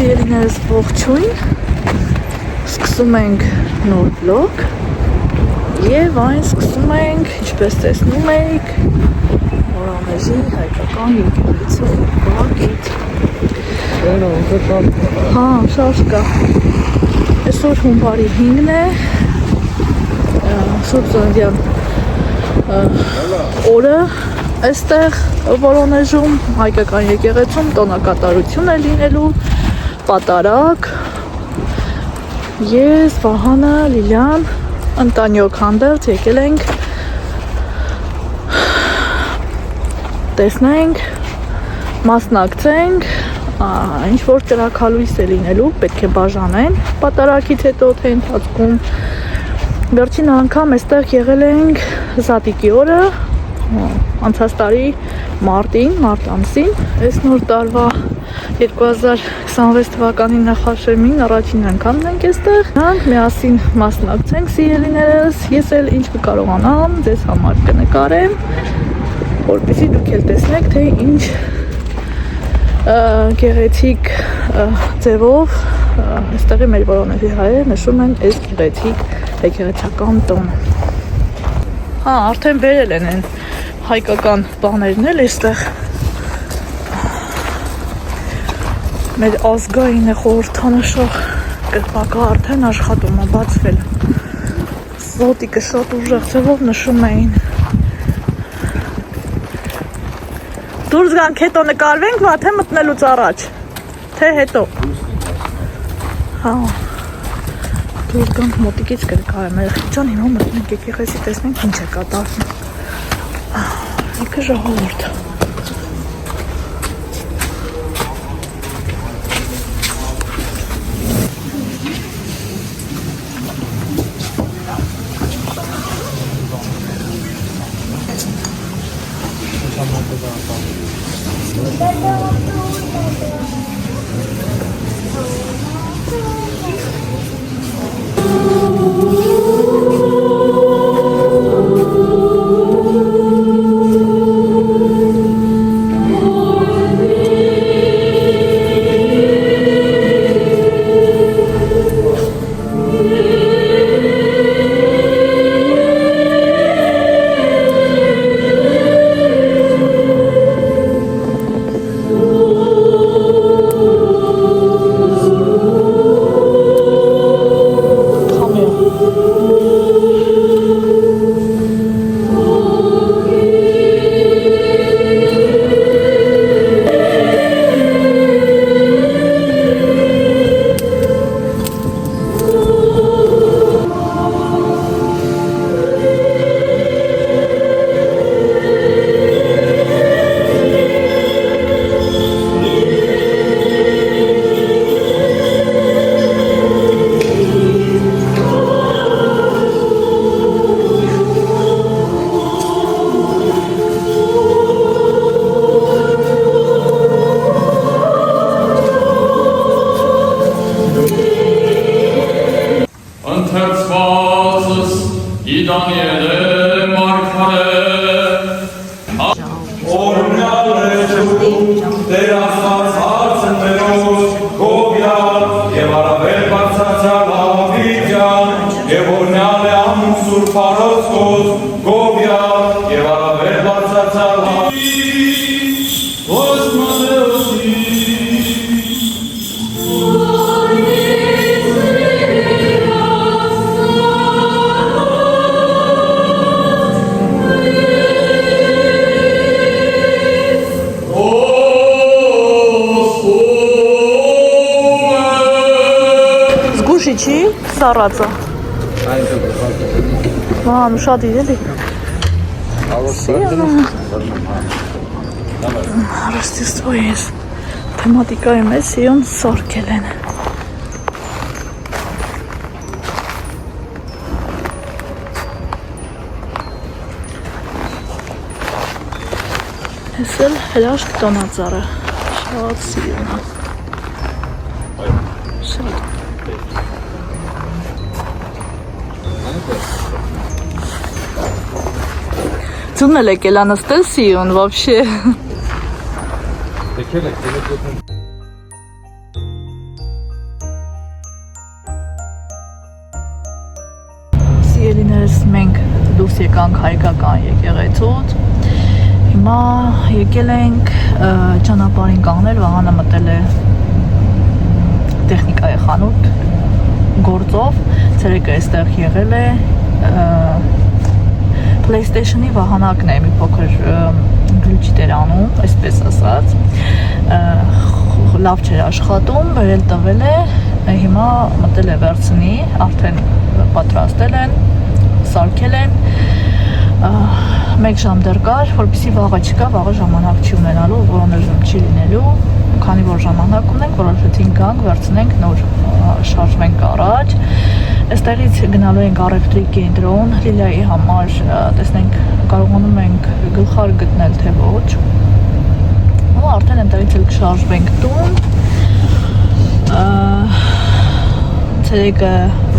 Սիրելիներս ողջույն, սկսում ենք նոր վլոգ և այն սկսում ենք, ինչպես տեսնում եք, Որոնեժի հայկական եկեղեցու բակից։ Հա, շարժ կա։ Այսօր հունվարի 5-ն է, Սուրբ Ծննդյան օրը այստեղ Որոնեժում հայկական եկեղեցում տոնակատարություն է լինելու, պատարագ, ես, Վահանը, Լիլիան, ընտանյոք հանդերձ եկել ենք տեսնենք, մասնակցենք, ինչ որ ճրագալույս է լինելու, պետք է բաժանեն պատարագից հետո թե ընթացքում։ Վերջին անգամ այստեղ եղել ենք Զատիկի օրը, անցած տարի մարտ ամսին, այս նոր տարվա 2026 թվականի նախաշեմին առաջին անգամն ենք այստեղ։ Նրանք միասին մասնակցենք սիրելիներս, ես էլ ինչ կկարողանամ ձեզ համար կնկարեմ, որպեսզի դուք էլ տեսնեք, թե ինչ գեղեցիկ ձևով այստեղի մեր Որոնեժի հայերը նշում են այս գեղեցիկ եկեղեցական տոնը։ Հա, արդեն բերել են հայկական բաներն էլ այստեղ։ Մեր ազգային խորհրդանշող կրպակը արդեն աշխատում է, բացվել։ Զոտիկը շատ ուժեղ ձևով նշում էին։ Դուրս գանք, հետո նկարվենք, թե մտնելուց առաջ, թե հետո։ Հա, դուրս գանք, մոտիկից կնկարեմ, երեխիքան, հիմա մտնենք եկեղեցի, տեսնենք ինչ է կատարվում։ Եկը ժողովուրդ։ Չի սառածը։ Ման, շատ իրել է։ Ռոստիստվո ես թեմատիկայի մեջ սիոն սարքել են։ Ես էլ հրաշք տոնածառը, շատ սիրուն է։ Շատ։ Цуннель եկել անստել սիոն, вообще։ դուրս եկանք հայկական եկեղեցուց։ Հիմա եկել ենք ճանապարհին կանգնել, Վահանը մտել է տեխնիկայի խանութ գործով, ցերեկը այստեղ եղել է PlayStation-ի վահանակն է մի փոքր գլուչի էր անում, այսպես ասած, լավ չէր աշխատում, բերել տվել է, հիմա մտել է վերցնի, արդեն պատրաստել են, սարքել են, 1 ժամ դեռ կար, որպեսզի վաղը չկա, վաղը ժամանակ չի ունենալու, որոնեժում չի լինելու, քանի որ ժամանակ ունենք, որոշեցինք գանք, վերցնենք, նոր շարժվենք առաջ, այստեղից գնալու ենք առևտրի կենտրոն, Լիլիայի համար, տեսնենք, կարողանում ենք գլխար գտնել, թե ոչ, ու արդեն այնտեղից էլ կշարժվենք տուն, ցերեկը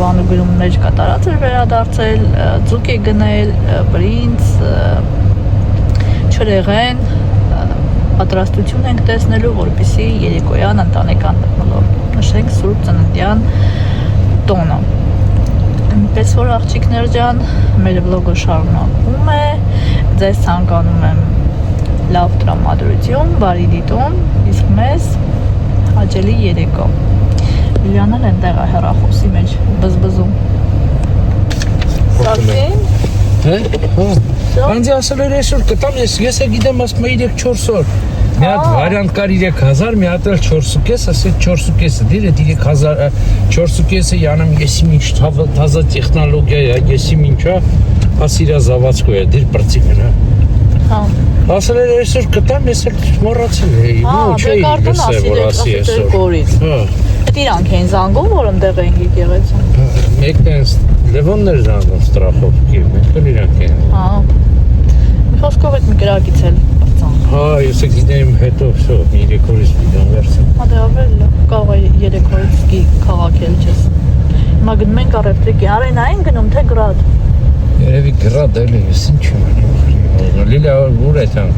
Վանու գրումներ կատարած էր վերադարձել, ձուկ է գնել, բրինձ, չրեղեն, պատրաստություն ենք տեսնելու, որպեսզի երեկոյան ընտանեկան մթնոլորտ նշենք Սուրբ Ծննդյան տոնը։ Այնպես որ աղջիկներ ջան, մեր վլոգը շարունակվում է, ձեզ ցանկանում եմ լավ տրամադրություն, բարի դիտում, իսկ մեզ հաճելի երեկո։ Լիլիանն այնտեղ է հեռախոսի մեջ բզբզում։ Սարքին։ Հա։ Անձի ասել էր այսօր կտամ, ես գիտեմ ասում եմ 3-4 օր։ Մի հատ վարիանտ կար 3000, մի հատ էլ 4.5, ասել 4.5-ը դիրը 3000, 4.5-ը յանամ եսիմ ինչ թազա տեխնոլոգիա է, եսիմ ինչա, ասիրա զավացկո է, դիր բրծիկն է։ Հա։ Ասել էր այսօր կտամ, ես էլ մոռացել էի, ու չէի լսել, որ ասի այսօր։ Հա։ Այդ իրանք էին զանգում, որ ընդեղ էին եկեղեցում։ Մեկն է Լևոններ զանգում ստրախովքի, մեկն իրանք են։ Հա։ Մի խոսքով այդ մի կրակից էլ բրծան։ Հա, ես գիտեմ հետո всё, 3 օրից դիտեմ վերցեմ։ Հա դե ավել կարող է 3 օրից գի քաղաքել չես։ Հիմա գնում ենք առևտրի, արենային գնում թե գրադ։ Երևի գրադ էլի, ես ինչ եմ անում։ Լիլիա ուր է տան։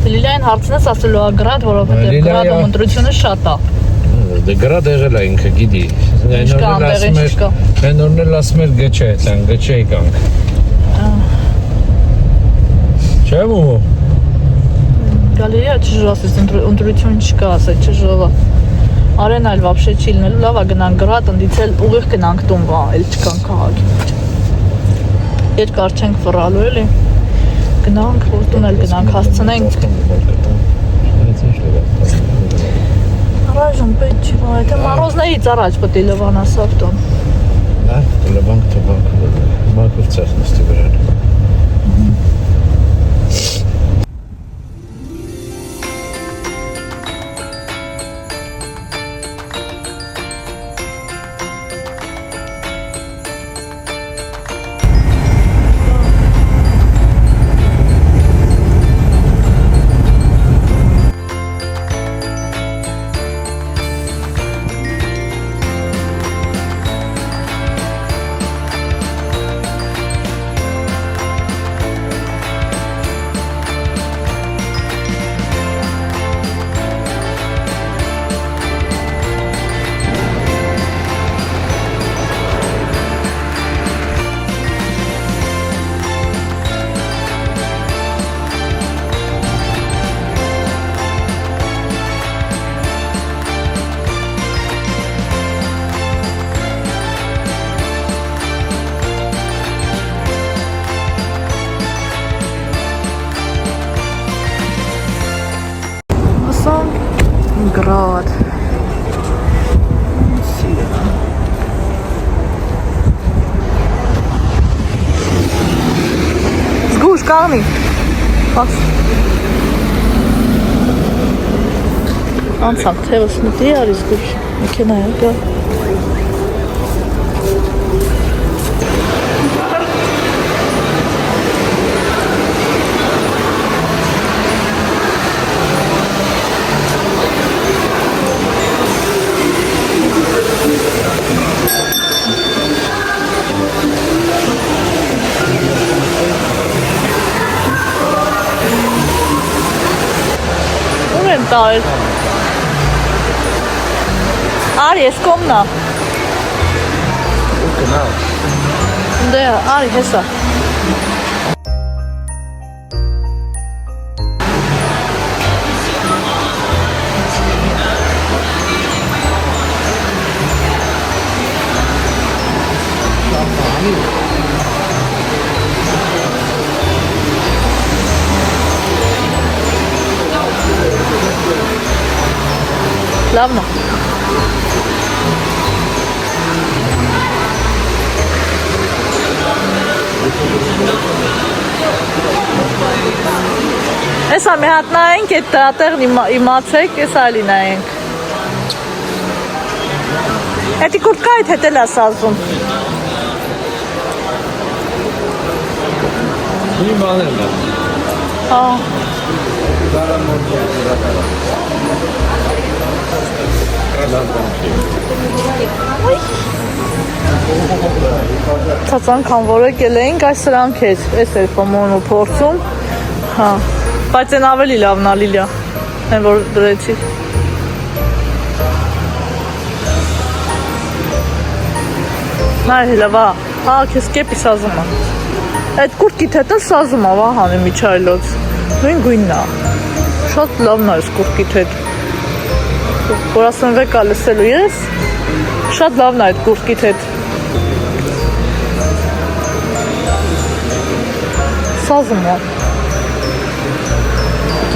Լիլիային հարցնես ասելու է գրադ, որովհետև գրադում ընտրությունը շատ է։ Դե գրադ եղել է ինքը գիտի։ Այն օրն ասում էր գեչե, այդան գեչե եկանք։ Չեմ ու։ Գալի է չժասես, ընտրություն չկա, ասել չժովա։ Արեն այլ վաբշե չի լինելու, լավ է գնանք գրադ, ընդից էլ ուղիղ գնանք տուն վա, էլ չկան քաղաքի մեջ։ Երկար չենք վռալու էլի։ Գնանք, որ տուն էլ գնանք, հասցնենք։ Առայժմ պետք չի, եթե մարոզներից առաջ պետք է լվան ասավ տոն։ Հա, լվանք տվանք, բակուր ծախ նստի վրան։ Grad. Zguš, kalmi. Pas. Ansam, treba smutiti, ali zguš. Neke najaka. Տալ Արի, ես կոմնա Դե, արի, հեսա Լավն է։ Էսա մի հատ նայենք, այդ տատեղն իմացեք, էս ալի նայենք։ Էդի կուրտկա այդ հետ էլ ես ասում։ Մի բաներ դա։ Հա։ Ցածանքան որ եկել էինք, այս սրանք էր, էս էր պոմոնու փորձում, հա, բայց են ավելի լավն ա Լիլիա, են որ դրեցի։ Նայր հելա, վա, հա, կեզ կեպի սազում ա։ Այդ կուրտկիտ հետը սազում ա, վա, հանի միջայլոց, նույն գույնն ա, շատ լավն ա ես կուրտկիտ հետ, որ ասեմ վեկա լսելու ես, շատ լավն ա այդ կուրտկիտ հետ։ Սազում ա,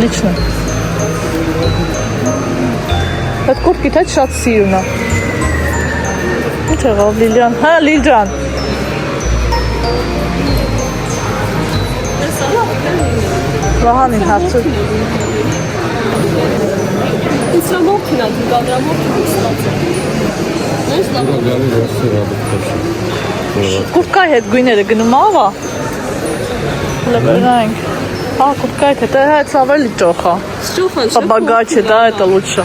լիչն է, այդ կուրտկիտ հետ շատ սիրուն ա։ Ինչ եղավ Լիլյան, հա Լիլ ջան։ Վահանին հարցուր։ Ինստամորքին ա դու կադրամորքին ստացել։ Կուրտկայի հետ գույները գնում աղա։ Լբրայինք։ Հա, կուրտկայի հետ, այդ ավելի ճոխ ա։ Ճոխան չէ։ Побогаче, да, это лучше։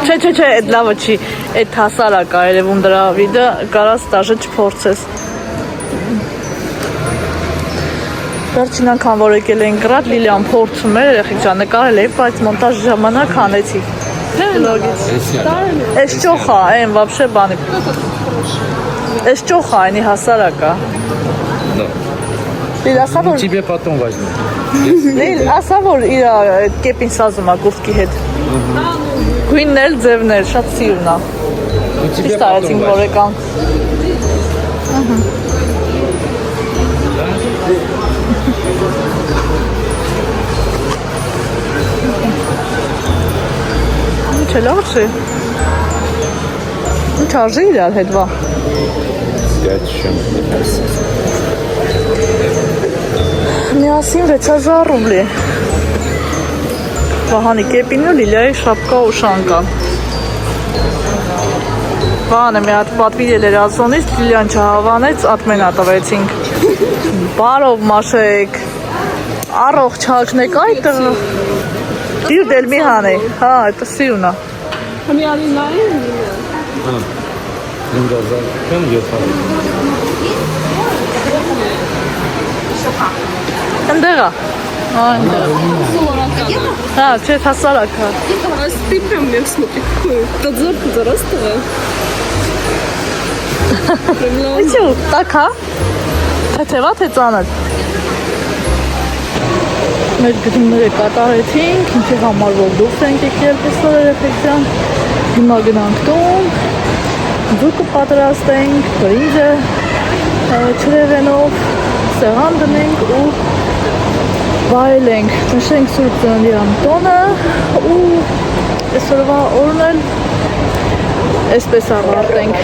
Չէ, այդ լավը չի, այդ հասար ա կարևում դրա վիդը, կարաս տաժը չփորձես։ Վերջին անգամ որ եկել էին գրատ, Լիլիան փորձում էր, երեխեք ջան նկարել էի, բայց մոնտաժ ժամանակ հանեցի։ Էս ճոխ ա, այն вообще բանի։ Էս ճոխ ա, այնի հասարակ ա։ Լիլ, ասա որ… Тебе потом возьму։ Լիլ, ասա որ իր այդ կեպին սազում ա կուրտկի հետ։ Գույնն էլ, ձևն էլ, շատ սիրուն ա։ Իսկ տարեցինք որ եկան։ Ինչ է լավ չէ։ Ինչ արժի իրար հետ վա։ 5 чем. Միասին 6000 ռուբլի։ Վահանի կեպինը Լիլիայի շապկա ու շանկան։ Վահանը մի հատ պատվիրել էր ասոնից, Լիլիան չհավանեց, ատմենա տվեցինք։ Բարով մաշեք, առողջ հագնեք այդտեղ։ Դիր դել մի հանի, հա, это սիրուն ա։ Համիալի նայեն։ Kem götür. Ընդեղ ա։ Այնտեղ։ Հա, չէ, հասարակ ա։ Ты прям мне смотри, какой подзор растова. Ինչու, տակ հա։ Թեթևա թե ծանր։ Մեր գտումները կատարեցինք, ինչի համար որ դուրս ենք եկել տեսոր երեխեք ջան։ Հիմա գնանք տուն, ձուկը պատրաստենք, բրինձը չրևենով, սեղան դնենք ու վայելենք, նշենք Սուրբ Ծննդյան տոնը ու այսօրվա օրն էլ այսպես ավարտենք։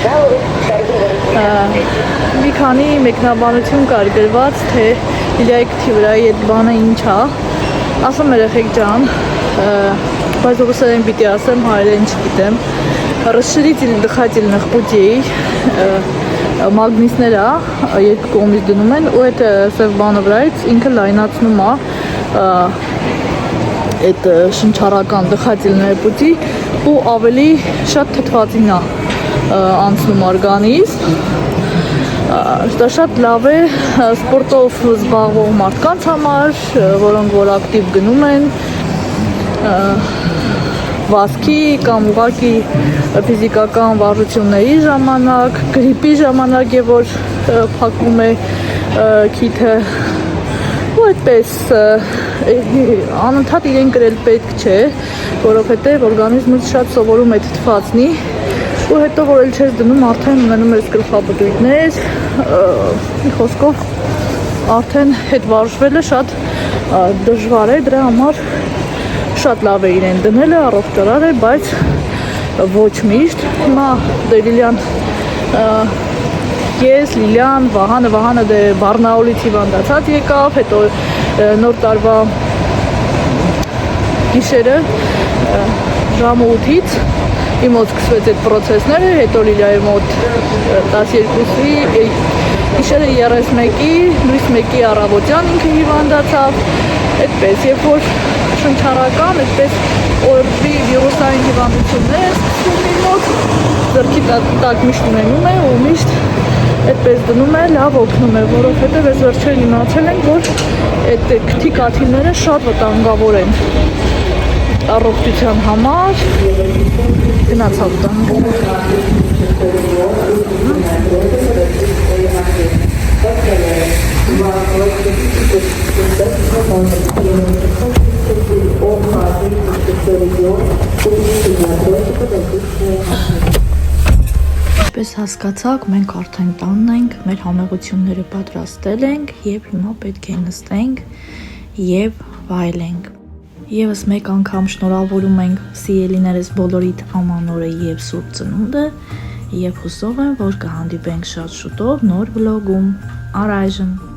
Մի քանի մեկնաբանություն կար գրված, թե Լիլիայի քթի վրայի այդ բանը ինչ ա։ Ասում երեխեք ջան, բայց ռուսերեն պիտի ասեմ, հայերեն չգիտեմ։ Расширитель дыхательных путей մագնիսներ ա, երկու կողմից դնում են ու այդ սև բանը վրայից ինքը լայնացնում ա այդ շնչառական դխательные пути ու ավելի շատ թթվածին ա անցնում օրգանիզմ։ Դա շատ լավ է սպորտով զբաղվող մարդկանց համար, որոնք որ ակտիվ գնում են վազքի կամ ուղղակի ֆիզիկական վարժությունների ժամանակ, գրիպի ժամանակ է որ փակվում է քիթը ու այդպես անընդհատ իրեն գրել պետք չէ, որովհետև օրգանիզմը շատ սովորում է թթվածնի ու հետո որ էլ չես դնում արդեն ունենում ես գլխապտույտներ, մի խոսքով արդեն հետ վարժվելը շատ դժվար է, դրա համար շատ լավ է իրեն դնել է, առողջարար է, բայց ոչ միշտ։ Հիմա դե Լիլիան ես, Լիլիան, Վահանը դե Բարնաուլից հիվանդացած եկավ, հետո նոր տարվա գիշերը ժամը 8-ից իմ մոտ սկսվեց այդ պրոցեսները, հետո Լիլիայի մոտ 12-ի, գիշերը 31-ի, լույս 1-ի առավոտյան ինքը հիվանդացավ, այդպես, երբ որ շնչառական, այդպես օրվի վիրուսային հիվանդություններ է սկսվում իմ մոտ, ձեռքի տակ միշտ ունենում է ու միշտ այդպես դնում է, լավ օգնում է, որովհետև այս վերջերին իմացել ենք, որ այդ քթի կաթիլները շատ վտանգավոր են առողջության համար, գնացավ տանք։ Ինչպես հասկացաք, մենք արդեն տանն ենք, մեր համեղությունները պատրաստել ենք և հիմա պետք է նստենք և վայելենք։ Եվս մեկ անգամ շնորհավորում ենք սիրելիներս բոլորիդ ամանորը և Սուրբ Ծնունդը և հուսով եմ, որ կհանդիպենք շատ շուտով նոր վլոգում։ Առայժմ